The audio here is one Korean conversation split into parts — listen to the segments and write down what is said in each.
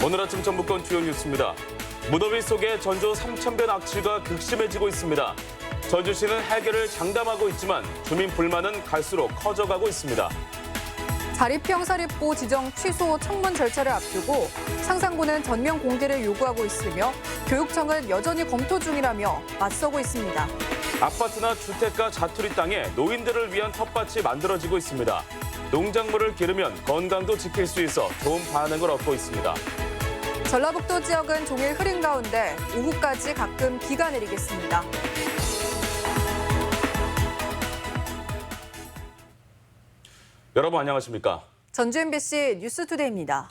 오늘 아침 전북권 주요 뉴스입니다. 무더위 속에 전주 삼천변 악취가 극심해지고 있습니다. 전주시는 해결을 장담하고 있지만 주민 불만은 갈수록 커져가고 있습니다. 자립형 사립고 지정 취소 청문 절차를 앞두고 상상고는 전면 공개를 요구하고 있으며 교육청은 여전히 검토 중이라며 맞서고 있습니다. 아파트나 주택가 자투리 땅에 노인들을 위한 텃밭이 만들어지고 있습니다. 농작물을 기르면 건강도 지킬 수 있어 좋은 반응을 얻고 있습니다. 전라북도 지역은 종일 흐린 가운데 오후까지 가끔 비가 내리겠습니다. 여러분 안녕하십니까? 전주 MBC 뉴스투데이입니다.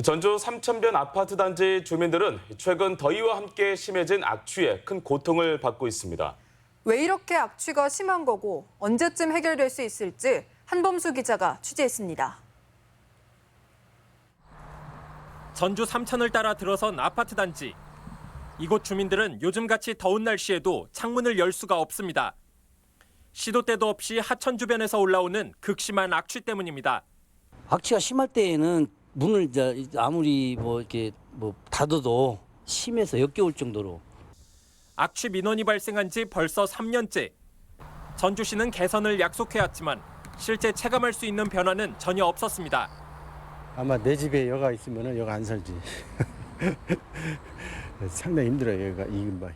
전주 삼천변 아파트 단지 주민들은 최근 더위와 함께 심해진 악취에 큰 고통을 받고 있습니다. 왜 이렇게 악취가 심한 거고 언제쯤 해결될 수 있을지 한범수 기자가 취재했습니다. 전주 삼천을 따라 들어선 아파트 단지. 이곳 주민들은 요즘같이 더운 날씨에도 창문을 열 수가 없습니다. 시도 때도 없이 하천 주변에서 올라오는 극심한 악취 때문입니다. 악취가 심할 때에는 문을 이제 아무리 이렇게 닫아도 심해서 역겨울 정도로. 악취 민원이 발생한 지 벌써 3년째. 전주시는 개선을 약속해왔지만 실제 체감할 수 있는 변화는 전혀 없었습니다. 아마 내 집에 여가 있으면 여가 안 살지. 상당히 힘들어요, 여기가 이 근방이.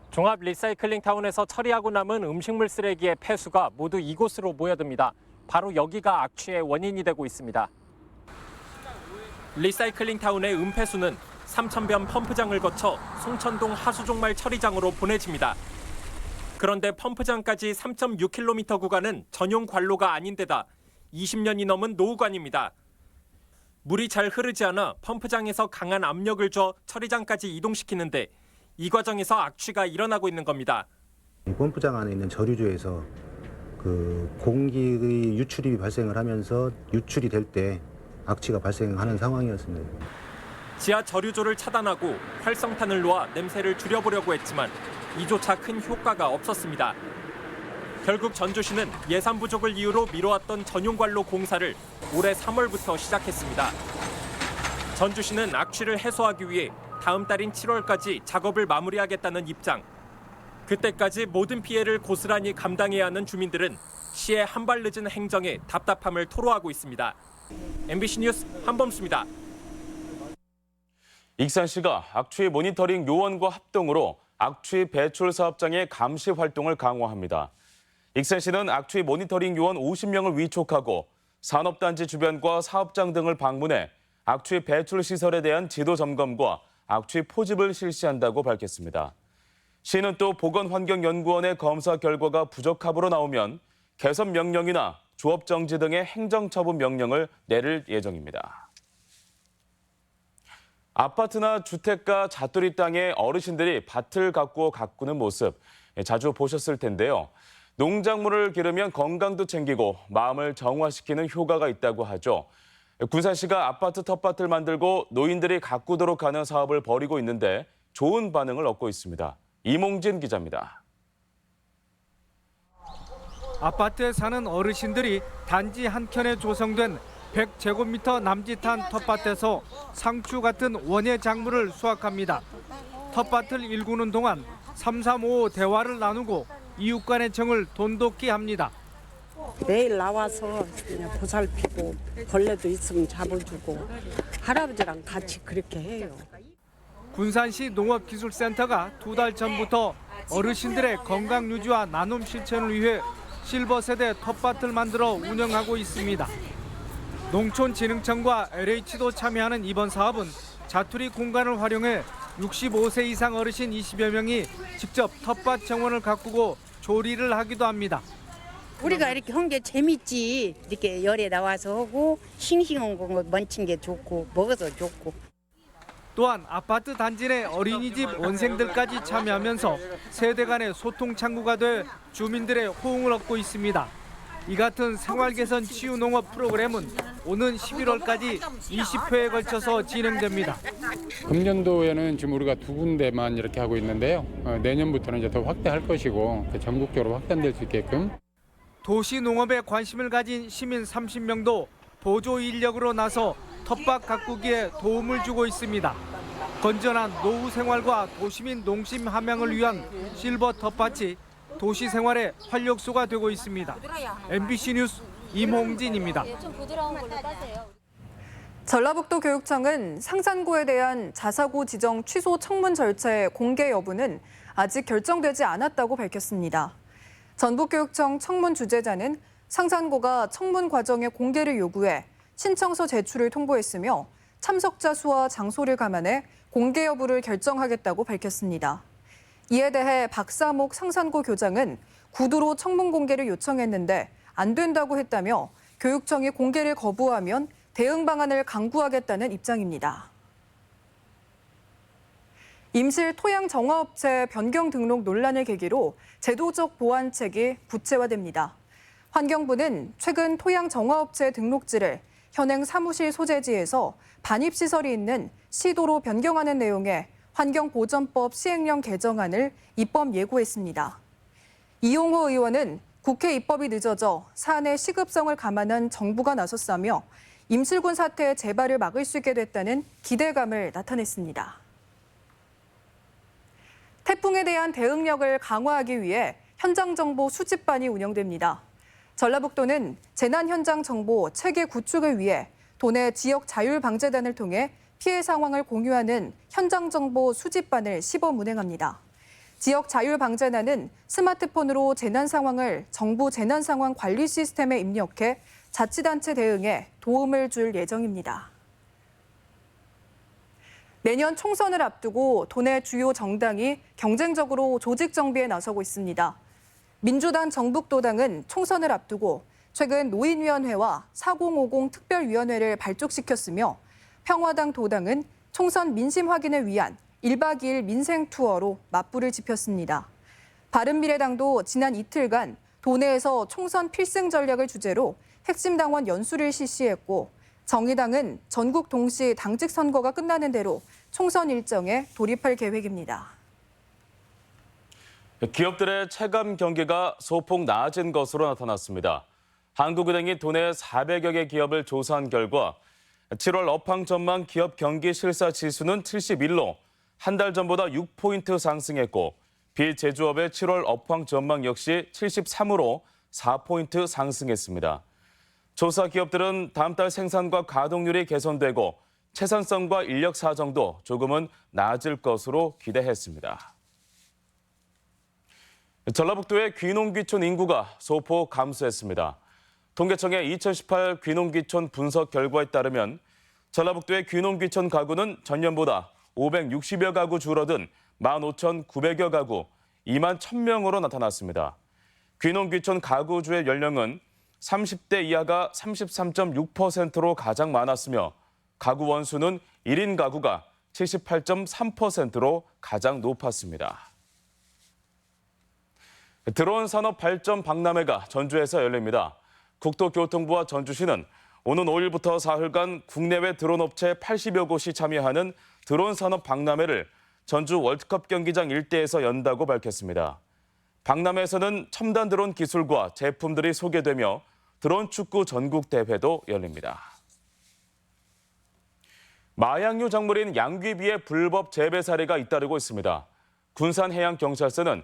종합 리사이클링 타운에서 처리하고 남은 음식물 쓰레기의 폐수가 모두 이곳으로 모여듭니다. 바로 여기가 악취의 원인이 되고 있습니다. 리사이클링 타운의 음폐수는 삼천변 펌프장을 거쳐 송천동 하수종말 처리장으로 보내집니다. 그런데 펌프장까지 3.6km 구간은 전용 관로가 아닌데다 20년이 넘은 노후관입니다. 물이 잘 흐르지 않아 펌프장에서 강한 압력을 줘 처리장까지 이동시키는데 이 과정에서 악취가 일어나고 있는 겁니다. 이 펌프장 안에 있는 저류조에서 공기의 유출이 발생을 하면서 유출이 될 때 악취가 발생하는 상황이었습니다. 지하 저류조를 차단하고 활성탄을 놓아 냄새를 줄여보려고 했지만 이조차 큰 효과가 없었습니다. 결국 전주시는 예산 부족을 이유로 미뤄왔던 전용관로 공사를 올해 3월부터 시작했습니다. 전주시는 악취를 해소하기 위해 다음 달인 7월까지 작업을 마무리하겠다는 입장. 그때까지 모든 피해를 고스란히 감당해야 하는 주민들은 시의 한 발 늦은 행정에 답답함을 토로하고 있습니다. MBC 뉴스 한범수입니다. 익산시가 악취 모니터링 요원과 합동으로 악취 배출 사업장의 감시 활동을 강화합니다. 익산시는 악취 모니터링 요원 50명을 위촉하고 산업단지 주변과 사업장 등을 방문해 악취 배출 시설에 대한 지도 점검과 악취 포집을 실시한다고 밝혔습니다. 시는 또 보건환경연구원의 검사 결과가 부적합으로 나오면 개선 명령이나 조업 정지 등의 행정처분 명령을 내릴 예정입니다. 아파트나 주택가 자투리 땅에 어르신들이 밭을 가꾸는 모습 자주 보셨을 텐데요. 농작물을 기르면 건강도 챙기고 마음을 정화시키는 효과가 있다고 하죠. 군산시가 아파트 텃밭을 만들고 노인들이 가꾸도록 하는 사업을 벌이고 있는데 좋은 반응을 얻고 있습니다. 이몽진 기자입니다. 아파트에 사는 어르신들이 단지 한켠에 조성된 100제곱미터 남짓한 텃밭에서 상추 같은 원예 작물을 수확합니다. 텃밭을 일구는 동안 335 대화를 나누고 이웃 간의 정을 돈독히 합니다. 매일 나와서 그냥 보살피고 벌레도 있으면 잡아주고 할아버지랑 같이 그렇게 해요. 군산시 농업기술센터가 2달 전부터 어르신들의 건강 유지와 나눔 실천을 위해 실버세대 텃밭을 만들어 운영하고 있습니다. 농촌진흥청과 LH도 참여하는 이번 사업은 자투리 공간을 활용해 65세 이상 어르신 20여 명이 직접 텃밭 정원을 가꾸고 조리를 하기도 합니다. 우리가 이렇게 한 게 재밌지. 이렇게 열에 나와서 하고 싱싱한 거 먼친 게 좋고 먹어서 좋고. 또한 아파트 단지 내 어린이집 원생들까지 참여하면서 세대 간의 소통 창구가 돼 주민들의 호응을 얻고 있습니다. 이 같은 생활개선 치유농업 프로그램은 오는 11월까지 20회에 걸쳐서 진행됩니다. 금년도에는 지금 우리가 2군데만 이렇게 하고 있는데요. 내년부터는 이제 더 확대할 것이고 전국적으로 확산될 수 있게끔. 도시 농업에 관심을 가진 시민 30명도 보조 인력으로 나서 텃밭 가꾸기에 도움을 주고 있습니다. 건전한 노후 생활과 도시민 농심 함양을 위한 실버 텃밭이 도시 생활의 활력소가 되고 있습니다. MBC 뉴스 임홍진입니다. 전라북도 교육청은 상산고에 대한 자사고 지정 취소 청문 절차의 공개 여부는 아직 결정되지 않았다고 밝혔습니다. 전북교육청 청문 주재자는 상산고가 청문 과정의 공개를 요구해 신청서 제출을 통보했으며 참석자 수와 장소를 감안해 공개 여부를 결정하겠다고 밝혔습니다. 이에 대해 박사목 상산고 교장은 구두로 청문 공개를 요청했는데 안 된다고 했다며 교육청이 공개를 거부하면 대응 방안을 강구하겠다는 입장입니다. 임실 토양 정화업체 변경 등록 논란을 계기로 제도적 보완책이 구체화됩니다. 환경부는 최근 토양 정화업체 등록지를 현행 사무실 소재지에서 반입시설이 있는 시도로 변경하는 내용의 환경보전법 시행령 개정안을 입법 예고했습니다. 이용호 의원은 국회 입법이 늦어져 사안의 시급성을 감안한 정부가 나섰다며 임실군 사태의 재발을 막을 수 있게 됐다는 기대감을 나타냈습니다. 태풍에 대한 대응력을 강화하기 위해 현장정보 수집반이 운영됩니다. 전라북도는 재난 현장 정보 체계 구축을 위해 도내 지역 자율방재단을 통해 피해 상황을 공유하는 현장정보 수집반을 시범 운행합니다. 지역 자율방재단은 스마트폰으로 재난 상황을 정부 재난상황 관리 시스템에 입력해 자치단체 대응에 도움을 줄 예정입니다. 내년 총선을 앞두고 도내 주요 정당이 경쟁적으로 조직 정비에 나서고 있습니다. 민주당 정북도당은 총선을 앞두고 최근 노인위원회와 4050 특별위원회를 발족시켰으며 평화당 도당은 총선 민심 확인을 위한 1박 2일 민생 투어로 맞불을 지폈습니다. 바른미래당도 지난 이틀간 도내에서 총선 필승 전략을 주제로 핵심 당원 연수를 실시했고 정의당은 전국 동시 당직 선거가 끝나는 대로 총선 일정에 돌입할 계획입니다. 기업들의 체감 경기가 소폭 나아진 것으로 나타났습니다. 한국은행이 도내 400여 개 기업을 조사한 결과 7월 업황 전망 기업 경기 실사 지수는 71로 한 달 전보다 6포인트 상승했고 비제조업의 7월 업황 전망 역시 73으로 4포인트 상승했습니다. 조사 기업들은 다음 달 생산과 가동률이 개선되고 채산성과 인력 사정도 조금은 나아질 것으로 기대했습니다. 전라북도의 귀농귀촌 인구가 소폭 감소했습니다. 통계청의 2018 귀농귀촌 분석 결과에 따르면 전라북도의 귀농귀촌 가구는 전년보다 560여 가구 줄어든 15,900여 가구, 2만 1,000명으로 나타났습니다. 귀농귀촌 가구주의 연령은 30대 이하가 33.6%로 가장 많았으며 가구 원수는 1인 가구가 78.3%로 가장 높았습니다. 드론 산업 발전 박람회가 전주에서 열립니다. 국토교통부와 전주시는 오는 5일부터 사흘간 국내외 드론 업체 80여 곳이 참여하는 드론 산업 박람회를 전주 월드컵 경기장 일대에서 연다고 밝혔습니다. 박람회에서는 첨단 드론 기술과 제품들이 소개되며 드론 축구 전국 대회도 열립니다. 마약류 작물인 양귀비의 불법 재배 사례가 잇따르고 있습니다. 군산해양경찰서는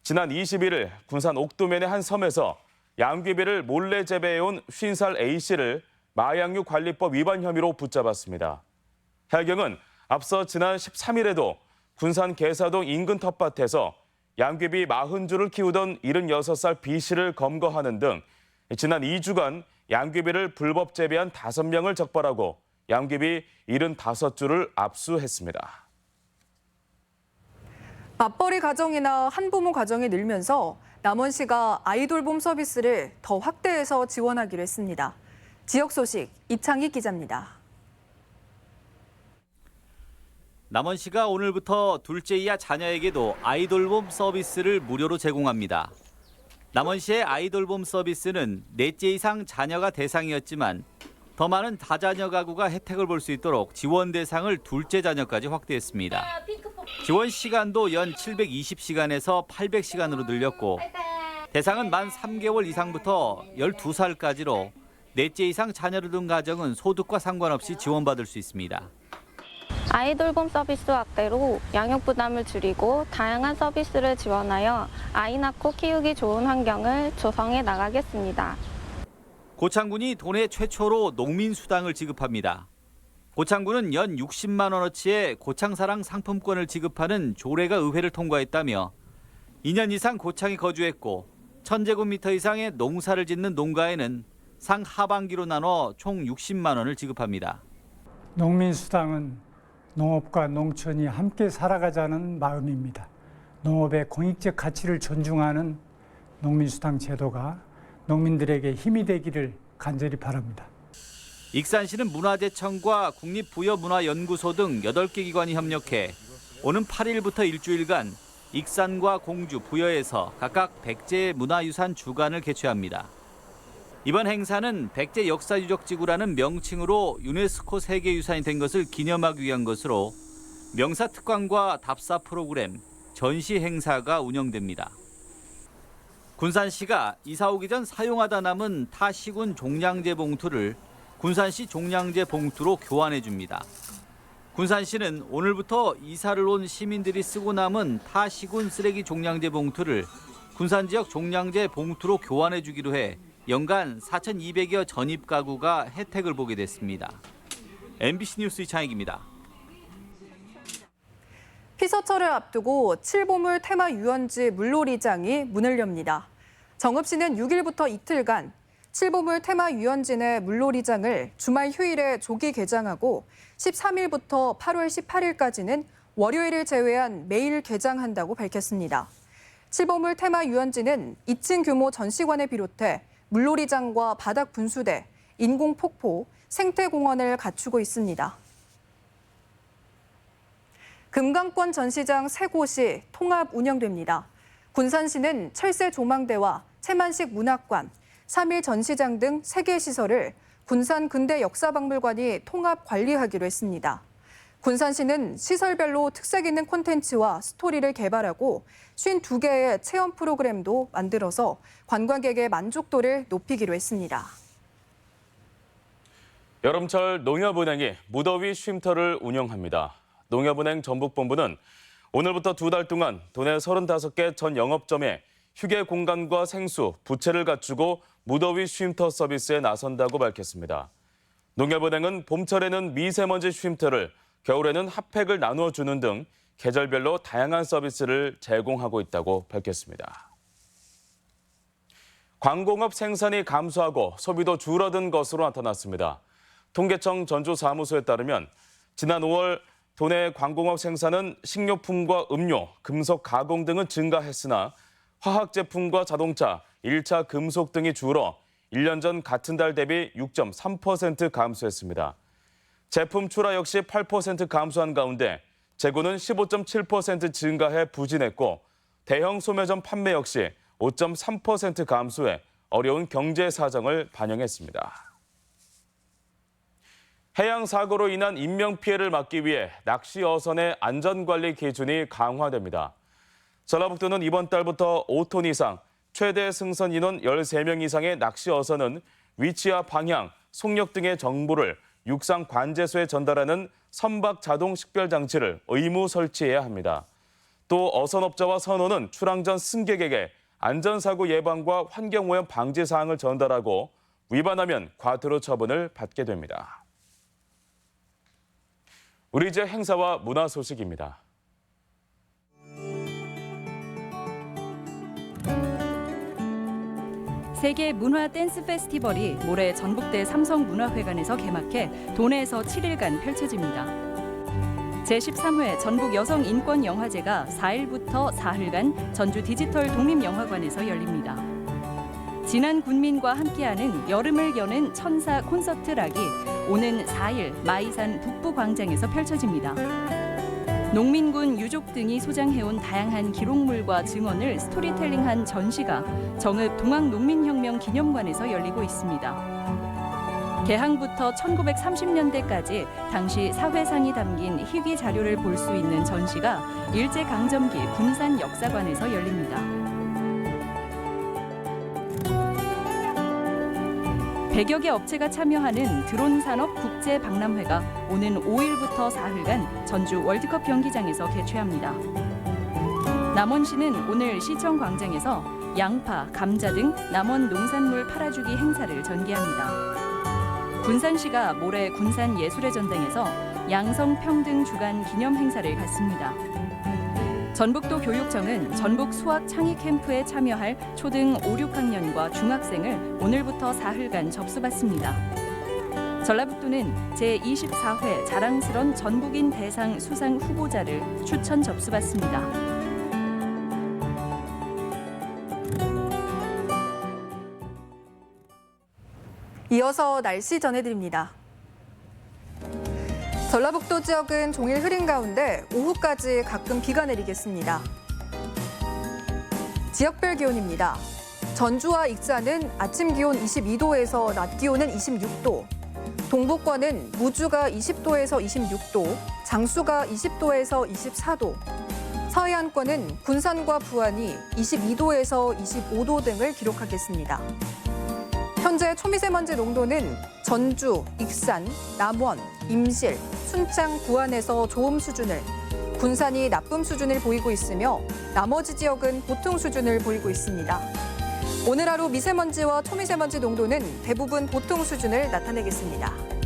지난 21일 군산 옥도면의 한 섬에서 양귀비를 몰래 재배해온 50살 A씨를 마약류 관리법 위반 혐의로 붙잡았습니다. 해경은 앞서 지난 13일에도 군산 계사동 인근 텃밭에서 양귀비 40주를 키우던 76살 B씨를 검거하는 등 지난 2주간 양귀비를 불법 재배한 5명을 적발하고 양귀비 75주를 압수했습니다. 맞벌이 가정이나 한부모 가정이 늘면서 남원시가 아이돌봄 서비스를 더 확대해서 지원하기로 했습니다. 지역 소식 이창희 기자입니다. 남원시가 오늘부터 둘째 이하 자녀에게도 아이돌봄 서비스를 무료로 제공합니다. 남원시의 아이돌봄 서비스는 넷째 이상 자녀가 대상이었지만 더 많은 다자녀 가구가 혜택을 볼 수 있도록 지원 대상을 둘째 자녀까지 확대했습니다. 지원 시간도 연 720시간에서 800시간으로 늘렸고 대상은 만 3개월 이상부터 12살까지로 넷째 이상 자녀를 둔 가정은 소득과 상관없이 지원받을 수 있습니다. 아이돌봄 서비스 확대로 양육 부담을 줄이고 다양한 서비스를 지원하여 아이 낳고 키우기 좋은 환경을 조성해 나가겠습니다. 고창군이 도내 최초로 농민수당을 지급합니다. 고창군은 연 60만 원어치의 고창사랑 상품권을 지급하는 조례가 의회를 통과했다며 2년 이상 고창에 거주했고 1000제곱미터 이상의 농사를 짓는 농가에는 상하반기로 나눠 총 60만 원을 지급합니다. 농민수당은 농업과 농촌이 함께 살아가자는 마음입니다. 농업의 공익적 가치를 존중하는 농민수당 제도가 농민들에게 힘이 되기를 간절히 바랍니다. 익산시는 문화재청과 국립부여문화연구소 등 8개 기관이 협력해 오는 8일부터 일주일간 익산과 공주, 부여에서 각각 백제 문화유산 주간을 개최합니다. 이번 행사는 백제 역사유적지구라는 명칭으로 유네스코 세계유산이 된 것을 기념하기 위한 것으로 명사특강과 답사 프로그램, 전시 행사가 운영됩니다. 군산시가 이사 오기 전 사용하다 남은 타 시군 종량제 봉투를 군산시 종량제 봉투로 교환해 줍니다. 군산시는 오늘부터 이사를 온 시민들이 쓰고 남은 타 시군 쓰레기 종량제 봉투를 군산 지역 종량제 봉투로 교환해 주기로 해 연간 4,200여 전입 가구가 혜택을 보게 됐습니다. MBC 뉴스 이창익입니다. 피서철을 앞두고 칠보물 테마 유원지 물놀이장이 문을 엽니다. 정읍시는 6일부터 이틀간 칠보물 테마 유원지 내 물놀이장을 주말 휴일에 조기 개장하고 13일부터 8월 18일까지는 월요일을 제외한 매일 개장한다고 밝혔습니다. 칠보물 테마 유원지는 2층 규모 전시관을 비롯해 물놀이장과 바닥 분수대, 인공폭포, 생태공원을 갖추고 있습니다. 금강권 전시장 3곳이 통합 운영됩니다. 군산시는 철새 조망대와 채만식 문학관, 3일 전시장 등 3개 시설을 군산 근대 역사박물관이 통합 관리하기로 했습니다. 군산시는 시설별로 특색 있는 콘텐츠와 스토리를 개발하고 52개의 체험 프로그램도 만들어서 관광객의 만족도를 높이기로 했습니다. 여름철 농협은행이 무더위 쉼터를 운영합니다. 농협은행 전북본부는 오늘부터 2달 동안 도내 35개 전 영업점에 휴게 공간과 생수, 부채를 갖추고 무더위 쉼터 서비스에 나선다고 밝혔습니다. 농협은행은 봄철에는 미세먼지 쉼터를, 겨울에는 핫팩을 나눠주는 등 계절별로 다양한 서비스를 제공하고 있다고 밝혔습니다. 광공업 생산이 감소하고 소비도 줄어든 것으로 나타났습니다. 통계청 전주사무소에 따르면 지난 5월 도내 광공업 생산은 식료품과 음료, 금속 가공 등은 증가했으나 화학제품과 자동차, 1차 금속 등이 줄어 1년 전 같은 달 대비 6.3% 감소했습니다. 제품 출하 역시 8% 감소한 가운데 재고는 15.7% 증가해 부진했고 대형 소매점 판매 역시 5.3% 감소해 어려운 경제 사정을 반영했습니다. 해양 사고로 인한 인명피해를 막기 위해 낚시 어선의 안전관리 기준이 강화됩니다. 전라북도는 이번 달부터 5톤 이상, 최대 승선 인원 13명 이상의 낚시 어선은 위치와 방향, 속력 등의 정보를 육상 관제소에 전달하는 선박 자동 식별 장치를 의무 설치해야 합니다. 또 어선업자와 선원은 출항 전 승객에게 안전사고 예방과 환경오염 방지 사항을 전달하고 위반하면 과태료 처분을 받게 됩니다. 우리 지역 행사와 문화 소식입니다. 세계 문화 댄스 페스티벌이 모레 전북대 삼성문화회관에서 개막해 도내에서 7일간 펼쳐집니다. 제13회 전북 여성인권영화제가 4일부터 사흘간 전주 디지털 독립영화관에서 열립니다. 진한 군민과 함께하는 여름을 여는 천사 콘서트 락이 오는 4일 마이산 북부광장에서 펼쳐집니다. 농민군 유족 등이 소장해온 다양한 기록물과 증언을 스토리텔링한 전시가 정읍 동학농민혁명 기념관에서 열리고 있습니다. 개항부터 1930년대까지 당시 사회상이 담긴 희귀 자료를 볼 수 있는 전시가 일제강점기 군산 역사관에서 열립니다. 100여 개 업체가 참여하는 드론 산업 국제 박람회가 오는 5일부터 4일간 전주 월드컵 경기장에서 개최합니다. 남원시는 오늘 시청 광장에서 양파, 감자 등 남원 농산물 팔아주기 행사를 전개합니다. 군산시가 모레 군산 예술의 전당에서 양성평등 주간 기념 행사를 갖습니다. 전북도 교육청은 전북 수학 창의 캠프에 참여할 초등 5, 6학년과 중학생을 오늘부터 4일간 접수받습니다. 전라북도는 제24회 자랑스런 전북인 대상 수상 후보자를 추천 접수받습니다. 이어서 날씨 전해드립니다. 전라북도 지역은 종일 흐린 가운데 오후까지 가끔 비가 내리겠습니다. 지역별 기온입니다. 전주와 익산은 아침 기온 22도에서 낮 기온은 26도, 동북권은 무주가 20도에서 26도, 장수가 20도에서 24도, 서해안권은 군산과 부안이 22도에서 25도 등을 기록하겠습니다. 현재 초미세먼지 농도는 전주, 익산, 남원, 임실, 순창, 부안에서 좋음 수준을, 군산이 나쁨 수준을 보이고 있으며 나머지 지역은 보통 수준을 보이고 있습니다. 오늘 하루 미세먼지와 초미세먼지 농도는 대부분 보통 수준을 나타내겠습니다.